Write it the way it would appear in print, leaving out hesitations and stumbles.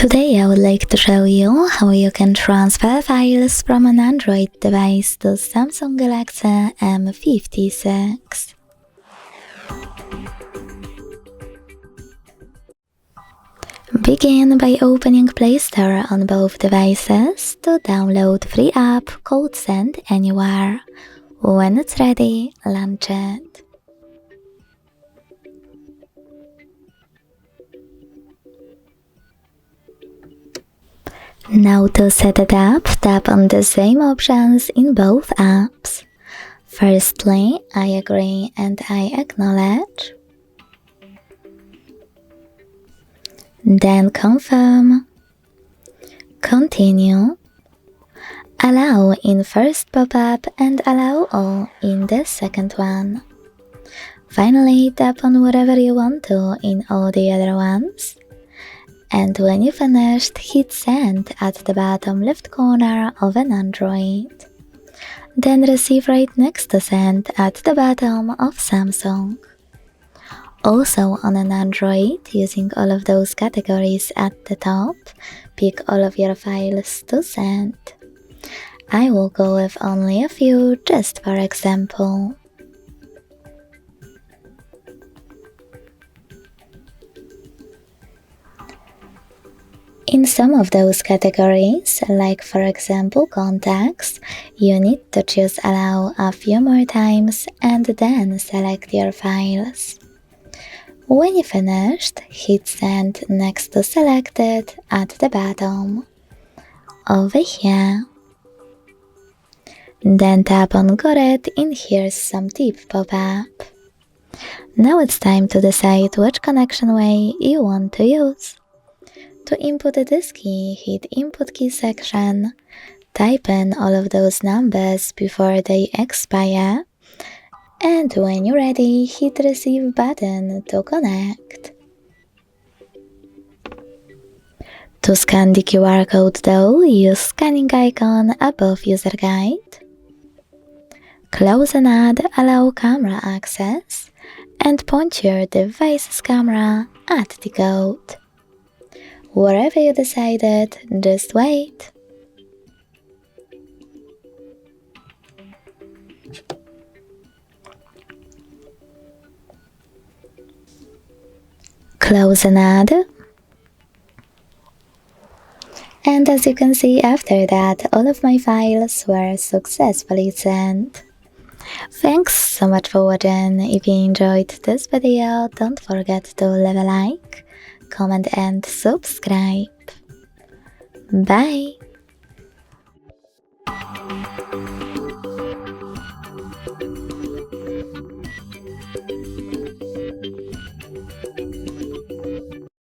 Today I would like to show you how you can transfer files from an Android device to Samsung Galaxy M56. Begin by opening Play Store on both devices to download free app called Send Anywhere. When it's ready, launch it. Now to set it up, tap on the same options in both apps. Firstly, I agree and I acknowledge. Then confirm. Continue. Allow in first pop-up and allow all in the second one. Finally, tap on whatever you want to in all the other ones. And when you finished, hit send at the bottom left corner of an Android. Then receive right next to send at the bottom of Samsung. Also on an Android, using all of those categories at the top, pick all of your files to send. I will go with only a few just for example. In some of those categories, like for example contacts, you need to choose allow a few more times and then select your files. When you finished, hit send next to selected at the bottom, over here. Then tap on got it in here's some tip pop-up. Now it's time to decide which connection way you want to use. To input this key, hit Input Key section, type in all of those numbers before they expire, and when you're ready, hit Receive button to connect. To scan the QR code though, use scanning icon above user guide. Close and add Allow camera access, and point your device's camera at the code. Wherever you decided, just wait. Close and add. And as you can see, after that, all of my files were successfully sent. Thanks so much for watching. If you enjoyed this video, don't forget to leave a like, comment and subscribe. Bye!